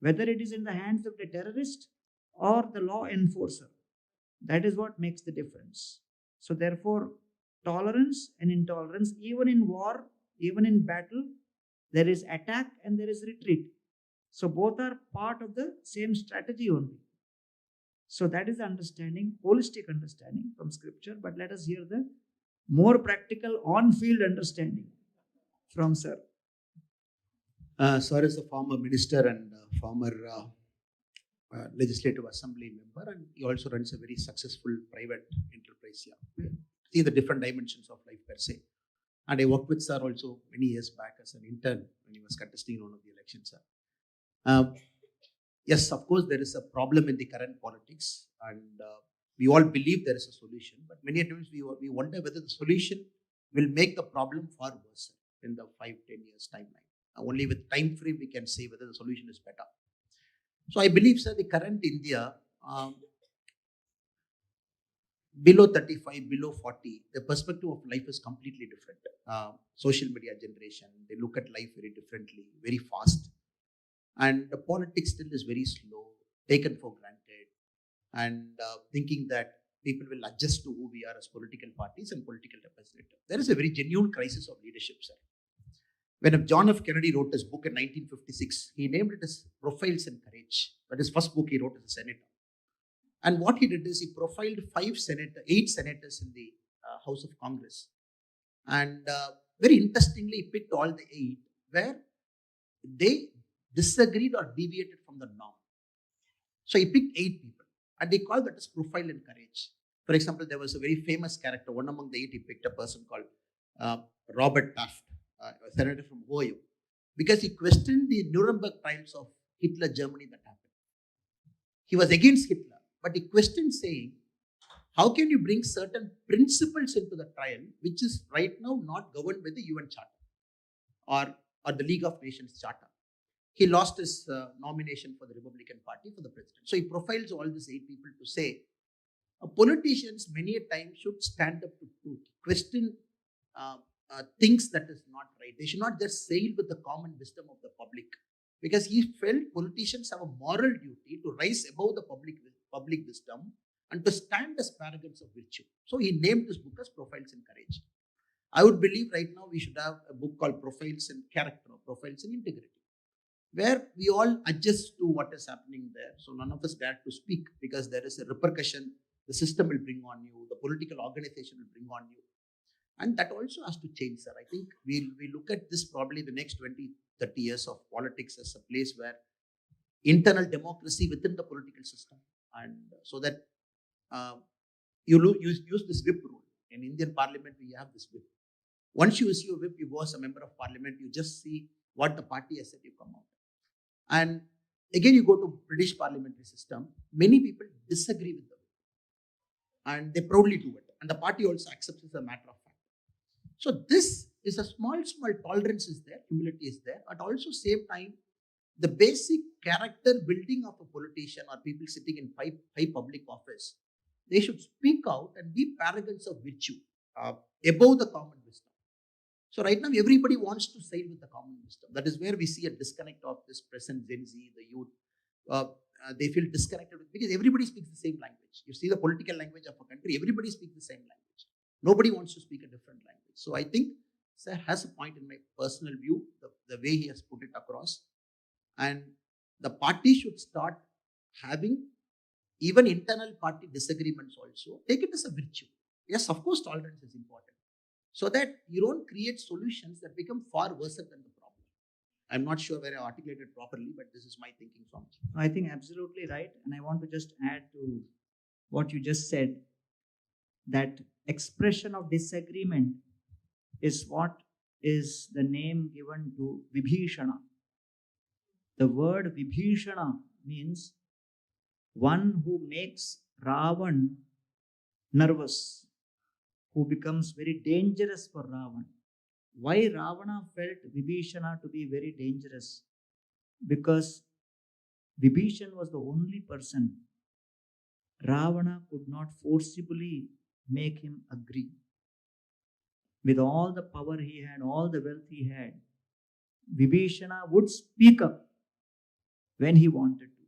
whether it is in the hands of the terrorist or the law enforcer. That is what makes the difference. So therefore, tolerance and intolerance, even in war, even in battle, there is attack and there is retreat. So both are part of the same strategy only. So that is the understanding, holistic understanding from scripture. But let us hear the more practical on-field understanding from sir. Sir is a former minister and former legislative assembly member, and he also runs a very successful private enterprise here. See the different dimensions of life per se. And I worked with sir also many years back as an intern when he was contesting in one of the elections, sir. Yes, of course, there is a problem in the current politics, and we all believe there is a solution, but many times we wonder whether the solution will make the problem far worse in the 5-10 years timeline. Only with time frame we can say whether the solution is better. So I believe, sir, the current India, below 35, below 40, the perspective of life is completely different. Social media generation, they look at life very differently, very fast. And the politics still is very slow, taken for granted, and thinking that people will adjust to who we are as political parties and political representatives. There is a very genuine crisis of leadership, sir. When John F. Kennedy wrote his book in 1956, he named it as Profiles in Courage. That is first book he wrote as a senator. And what he did is he profiled 8 senators in the House of Congress. And very interestingly, he picked all the 8 where they disagreed or deviated from the norm. So he picked 8 people and he called that as profile in courage. For example, there was a very famous character, one among the 8, he picked a person called Robert Taft, a senator from Ohio, because he questioned the Nuremberg trials of Hitler Germany that happened. He was against Hitler, but he questioned, saying, how can you bring certain principles into the trial which is right now not governed by the UN Charter or the League of Nations Charter? He lost his nomination for the Republican Party for the president. So he profiles all these 8 people to say, politicians many a time should stand up to truth, question things that is not right. They should not just sail with the common wisdom of the public, because he felt politicians have a moral duty to rise above the public wisdom and to stand as paragons of virtue. So he named this book as Profiles in Courage. I would believe right now we should have a book called Profiles in Character or Profiles in Integrity, where we all adjust to what is happening there. So none of us dare to speak because there is a repercussion the system will bring on you, the political organization will bring on you. And that also has to change, sir. I think we look at this probably the next 20, 30 years of politics as a place where internal democracy within the political system. And so that you use this whip rule. In Indian parliament, we have this whip. Once you issue a whip, you go as a member of parliament, you just see what the party has said, you come out. And again, you go to British parliamentary system, many people disagree with them. And they proudly do it. And the party also accepts it as a matter of fact. So this is a small tolerance is there, humility is there, but also same time, the basic character building of a politician or people sitting in high public office, they should speak out and be paragons of virtue above the common wisdom. So right now, everybody wants to sail with the common wisdom. That is where we see a disconnect of this present Gen Z, the youth. They feel disconnected because everybody speaks the same language. You see the political language of a country, everybody speaks the same language. Nobody wants to speak a different language. So I think Sir has a point in my personal view, the way he has put it across. And the party should start having even internal party disagreements also. Take it as a virtue. Yes, of course, tolerance is important. So that you don't create solutions that become far worse than the problem. I'm not sure whether I articulated properly, but this is my thinking from it. I think absolutely right. And I want to just add to what you just said, that expression of disagreement is what is the name given to Vibhishana. The word Vibhishana means one who makes Ravan nervous, who becomes very dangerous for Ravan. Why Ravana felt Vibhishana to be very dangerous? Because Vibhishan was the only person Ravana could not forcibly make him agree. With all the power he had, all the wealth he had, Vibhishana would speak up when he wanted to.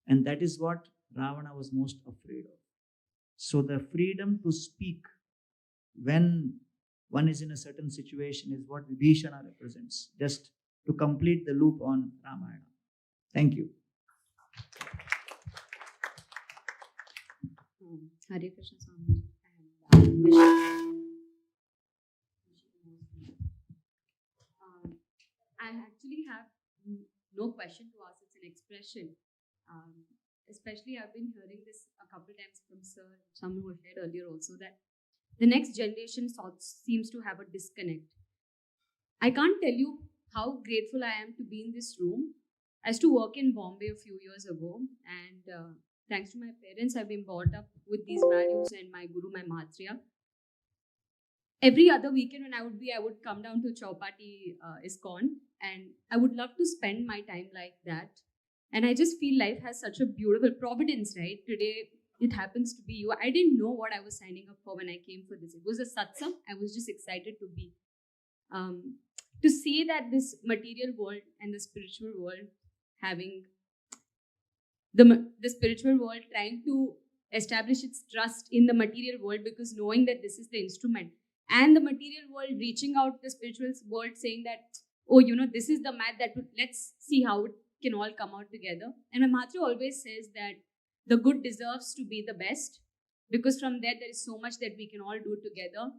And that is what Ravana was most afraid of. So the freedom to speak when one is in a certain situation is what Vibhishana represents, just to complete the loop on Ramayana. Thank you. Hare Krishna Swami and I actually have no question to ask, it's an expression. Especially I've been hearing this a couple times from Sir, someone who shared earlier also, that the next generation seems to have a disconnect. I can't tell you how grateful I am to be in this room. I used to work in Bombay a few years ago, and thanks to my parents, I've been brought up with these values and my guru, my Matriya. Every other weekend when I would come down to Chowpatty ISKCON, and I would love to spend my time like that. And I just feel life has such a beautiful providence, right? Today, it happens to be you. I didn't know what I was signing up for when I came for this. It was a satsang. I was just excited to be. To see that this material world and the spiritual world having the spiritual world trying to establish its trust in the material world, because knowing that this is the instrument, and the material world reaching out to the spiritual world saying that, oh, this is the mat that let's see how it can all come out together. And Mahatri always says that the good deserves to be the best, because from there is so much that we can all do together.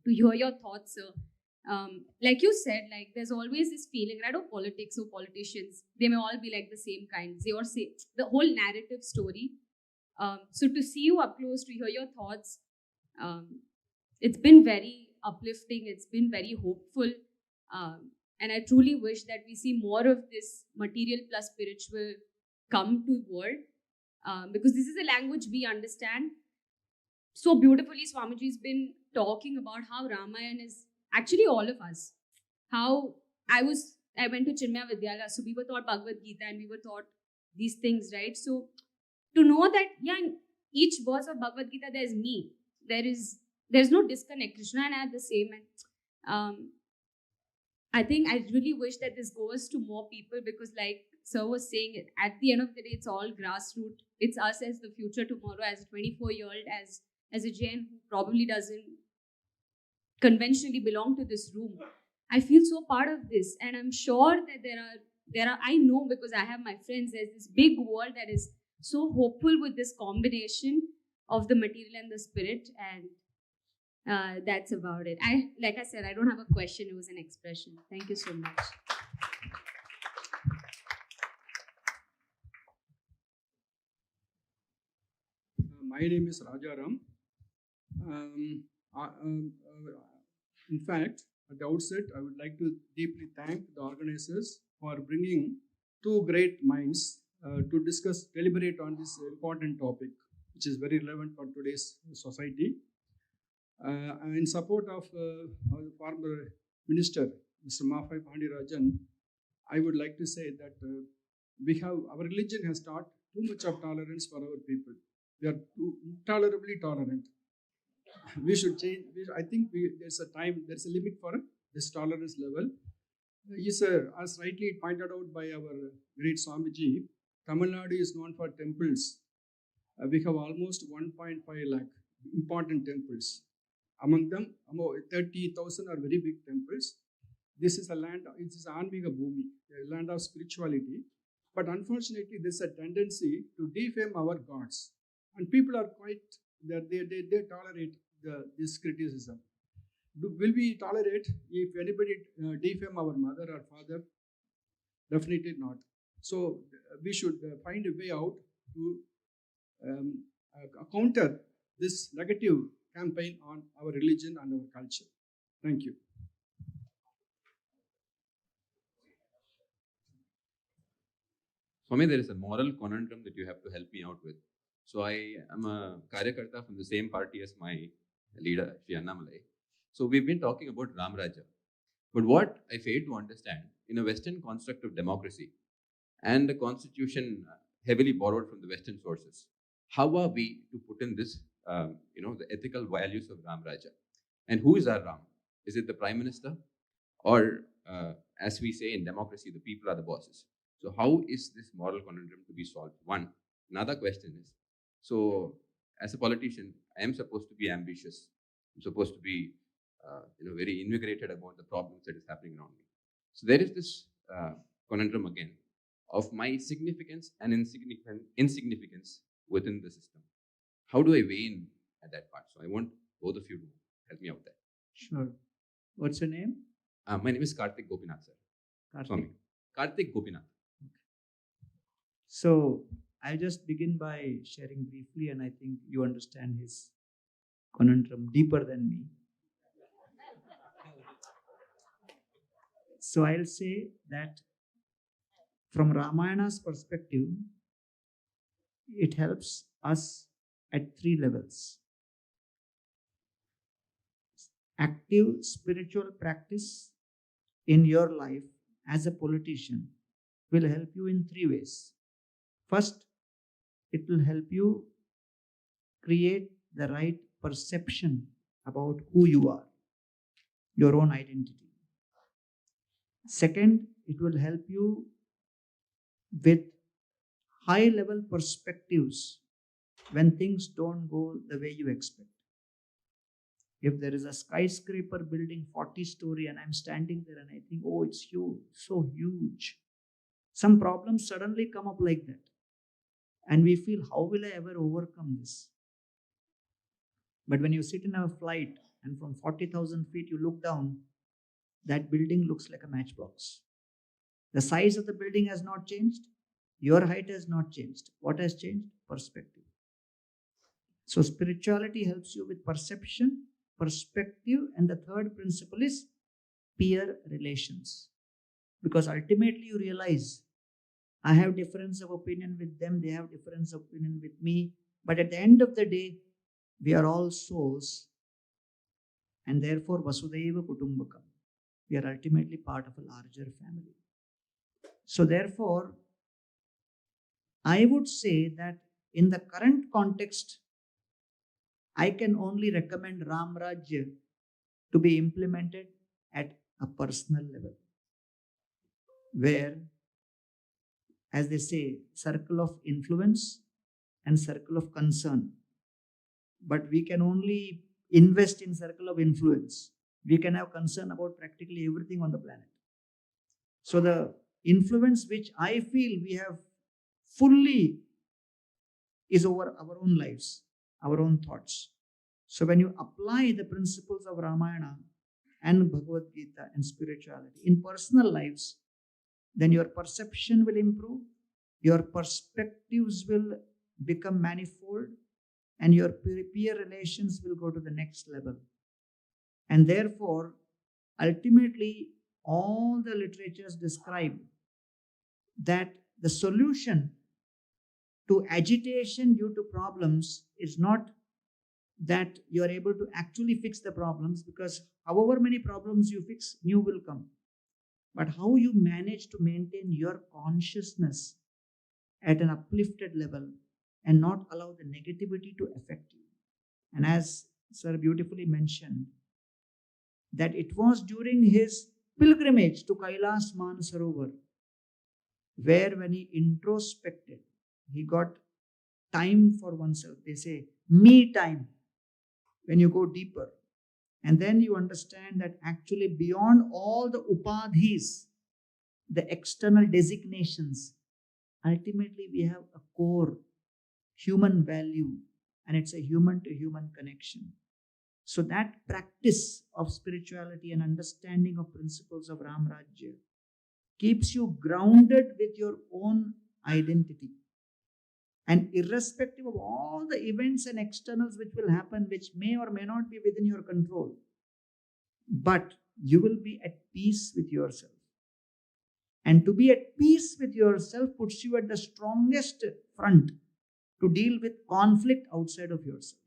To hear your thoughts, sir. Like you said, like there's always this feeling, right, of politics or politicians, they may all be like the same kind. They all say the whole narrative story. So to see you up close, to hear your thoughts, it's been very uplifting. It's been very hopeful. And I truly wish that we see more of this material plus spiritual come to world, because this is a language we understand. So beautifully, Swamiji's been talking about how Ramayana is actually all of us. How I went to Chinmaya Vidyalaya, so we were taught Bhagavad Gita and we were taught these things, right? So to know that, yeah, in each verse of Bhagavad Gita, there's me. There's no disconnect. Krishna and I are the same. And I think I really wish that this goes to more people, because like Sir was saying, at the end of the day, it's all grassroots. It's us as the future tomorrow, as a 24-year-old, as a Jain who probably doesn't conventionally belong to this room. I feel so part of this, and I'm sure that there are. I know, because I have my friends. There's this big world that is so hopeful with this combination of the material and the spirit, and that's about it. Like I said, I don't have a question. It was an expression. Thank you so much. My name is Rajaram. In fact, at the outset, I would like to deeply thank the organizers for bringing two great minds to deliberate on this important topic, which is very relevant for today's society. In support of our former minister, Mr. Mafai Pandirajan, I would like to say that our religion has taught too much of tolerance for our people. We are too intolerably tolerant. We should change. I think there's a limit for this tolerance level. Yes, sir. As rightly pointed out by our great Swamiji, Tamilnadu is known for temples. We have almost 1.5 lakh important temples. Among them, 30,000 are very big temples. This is a land, it is Anmiga Bhumi, a land of spirituality. But unfortunately, there's a tendency to defame our gods. And people are they tolerate this criticism. Will we tolerate if anybody defame our mother or father? Definitely not. So we should find a way out to counter this negative campaign on our religion and our culture. Thank you. For me, there is a moral conundrum that you have to help me out with. So I am a Karyakarta from the same party as my leader, Shri Annamalai. So we've been talking about Ram Raja. But what I fail to understand, in a Western construct of democracy and a constitution heavily borrowed from the Western sources, how are we to put in this, the ethical values of Ram Raja? And who is our Ram? Is it the Prime Minister? Or, as we say in democracy, the people are the bosses. So how is this moral conundrum to be solved? One. Another question is, so as a politician, I am supposed to be ambitious. I'm supposed to be, very invigorated about the problems that is happening around me. So there is this conundrum again of my significance and insignificance within the system. How do I weigh in at that part? So I want both of you to help me out there. Sure. What's your name? My name is Karthik Gopinath, sir. Karthik. Karthik Gopinath. So I'll just begin by sharing briefly, and I think you understand his conundrum deeper than me. So I'll say that from Ramayana's perspective, it helps us at 3 levels. Active spiritual practice in your life as a politician will help you in 3 ways. First, it will help you create the right perception about who you are, your own identity. Second, it will help you with high level perspectives when things don't go the way you expect. If there is a skyscraper building 40-story and I'm standing there and I think, oh, it's huge, so huge. Some problems suddenly come up like that. And we feel, how will I ever overcome this? But when you sit in a flight and from 40,000 feet you look down, that building looks like a matchbox. The size of the building has not changed. Your height has not changed. What has changed? Perspective. So spirituality helps you with perception, perspective, and the third principle is peer relations. Because ultimately you realize, I have difference of opinion with them, they have difference of opinion with me, but at the end of the day, we are all souls, and therefore Vasudhaiva Kutumbakam. We are ultimately part of a larger family. So therefore, I would say that in the current context, I can only recommend Ram Rajya to be implemented at a personal level, where, as they say, circle of influence and circle of concern. But we can only invest in circle of influence. We can have concern about practically everything on the planet. So the influence which I feel we have fully is over our own lives, our own thoughts. So when you apply the principles of Ramayana and Bhagavad Gita and spirituality in personal lives, then your perception will improve, your perspectives will become manifold, and your peer relations will go to the next level. And therefore, ultimately, all the literatures describe that the solution to agitation due to problems is not that you are able to actually fix the problems, because however many problems you fix, new will come. But how you manage to maintain your consciousness at an uplifted level and not allow the negativity to affect you. And as Sir beautifully mentioned, that it was during his pilgrimage to Kailas Manasarovar, where when he introspected, he got time for oneself. They say, me time, when you go deeper. And then you understand that actually beyond all the upadhis, the external designations, ultimately we have a core human value, and it's a human to human connection. So that practice of spirituality and understanding of principles of Ram Rajya keeps you grounded with your own identity. And irrespective of all the events and externals which will happen, which may or may not be within your control, but you will be at peace with yourself. And to be at peace with yourself puts you at the strongest front to deal with conflict outside of yourself.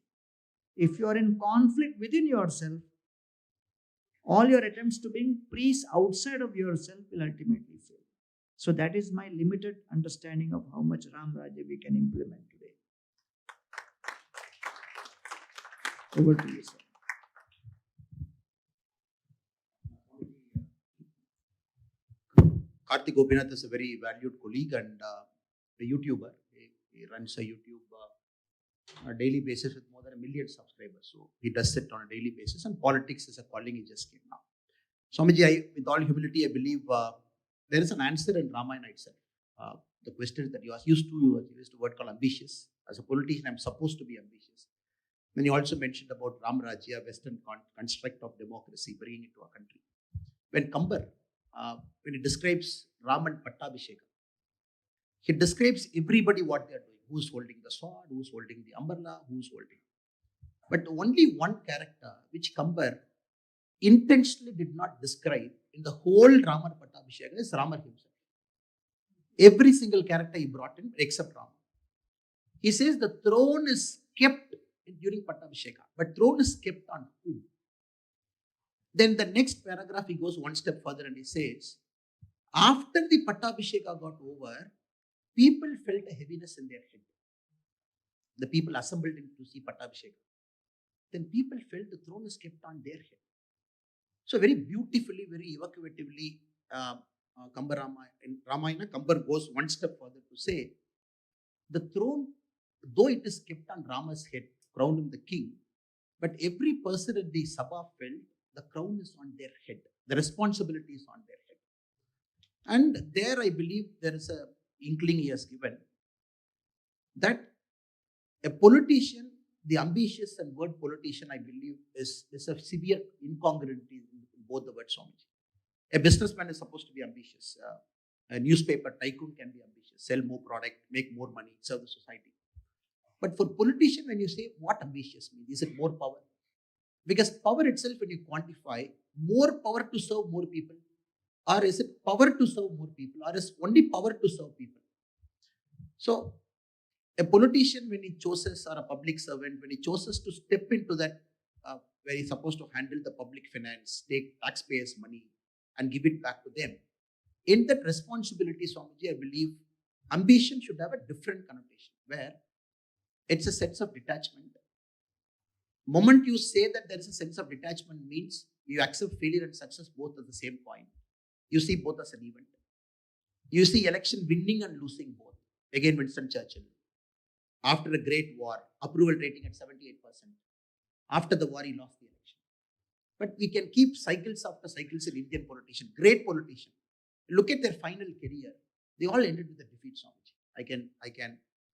If you are in conflict within yourself, all your attempts to bring peace outside of yourself will ultimately fail. So that is my limited understanding of how much Ram Rajya we can implement today. Over to you, sir. Karthik Gopinath is a very valued colleague and a YouTuber. He runs a YouTube on a daily basis with more than 1 million subscribers. So he does it on a daily basis, and politics is a calling he just came now. Swamiji, with all humility, I believe there is an answer in Ramayana itself. The question that you asked, used a word called ambitious. As a politician, I'm supposed to be ambitious. Then you also mentioned about Ram Rajya, Western construct of democracy, bringing it to our country. When Kambar, when he describes Raman Pattabhisheka, he describes everybody what they are doing. Who's holding the sword, who's holding the umbrella, who's holding. But only one character which Kambar intentionally did not describe in the whole Raman Pattabhisheka is Rama himself. Every single character he brought in except Rama. He says the throne is kept during Pattabhisheka, but throne is kept on whom? Then the next paragraph he goes one step further and he says, after the Pattabhisheka got over, people felt a heaviness in their head. The people assembled in to see Pattabhisheka. Then people felt the throne is kept on their head. So very beautifully, very evocatively, in Ramayana, Kambar goes one step further to say, the throne though it is kept on Rama's head, crowned him the king, but every person in the Sabha felt the crown is on their head, the responsibility is on their head. And there I believe there is a inkling he has given that a politician, the ambitious and word politician, I believe, is a severe incongruity in both the words, Swamiji. A businessman is supposed to be ambitious. A newspaper tycoon can be ambitious, sell more product, make more money, serve the society. But for politician, when you say what ambitious means, is it more power? Because power itself, when you quantify, more power to serve more people, or is it power to serve more people, or is only power to serve people? So a politician, when he chooses, or a public servant, when he chooses to step into that, where he's supposed to handle the public finance, take taxpayers' money and give it back to them, in that responsibility, Swamiji, I believe ambition should have a different connotation, where it's a sense of detachment. Moment you say that there is a sense of detachment means you accept failure and success both at the same point. You see both as an event. You see election winning and losing both. Again, Winston Churchill. After a great war, approval rating at 78%. After the war, he lost the election. But we can keep cycles after cycles in Indian politician, great politician. Look at their final career. They all ended with a defeat, Swamiji.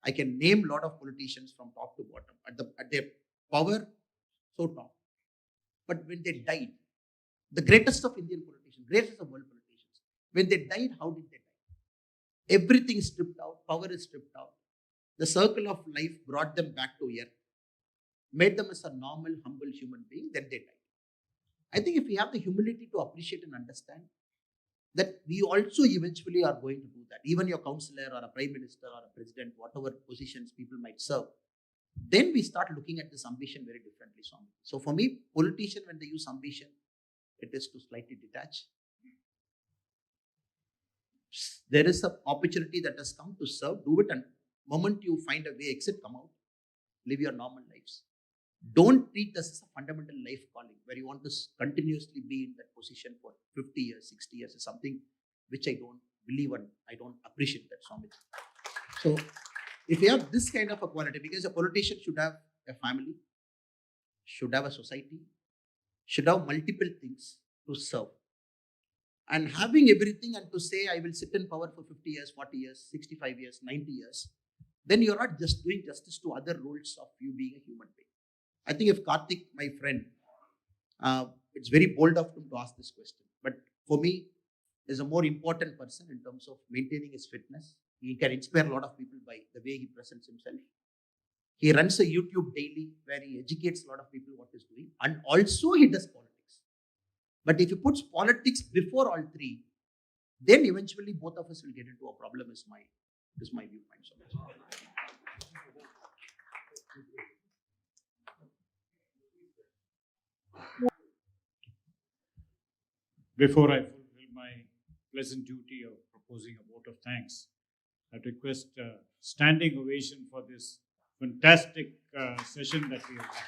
I can name a lot of politicians from top to bottom. At their power, so top. But when they died, the greatest of Indian politicians, greatest of world politicians, when they died, how did they die? Everything is stripped out, power is stripped out. The circle of life brought them back to earth, made them as a normal, humble human being, then they died. I think if we have the humility to appreciate and understand that we also eventually are going to do that, even your counselor or a prime minister or a president, whatever positions people might serve, then we start looking at this ambition very differently, Swami. So for me, politician, when they use ambition, it is to slightly detach. There is an opportunity that has come to serve, do it, and moment you find a way, exit, come out, live your normal lives. Don't treat this as a fundamental life calling where you want to continuously be in that position for 50 years, 60 years is something which I don't believe and I don't appreciate that, Swami. So if you have this kind of a quality, because a politician should have a family, should have a society, should have multiple things to serve. And having everything and to say, I will sit in power for 50 years, 40 years, 65 years, 90 years, then you're not just doing justice to other roles of you being a human being. I think if Karthik, my friend, it's very bold of him to ask this question. But for me, is a more important person in terms of maintaining his fitness. He can inspire a lot of people by the way he presents himself. He runs a YouTube daily where he educates a lot of people what he's doing. And also he does politics. But if he puts politics before all three, then eventually both of us will get into a problem is my viewpoint. So before I fulfill my pleasant duty of proposing a vote of thanks, I request a standing ovation for this fantastic session that we have had.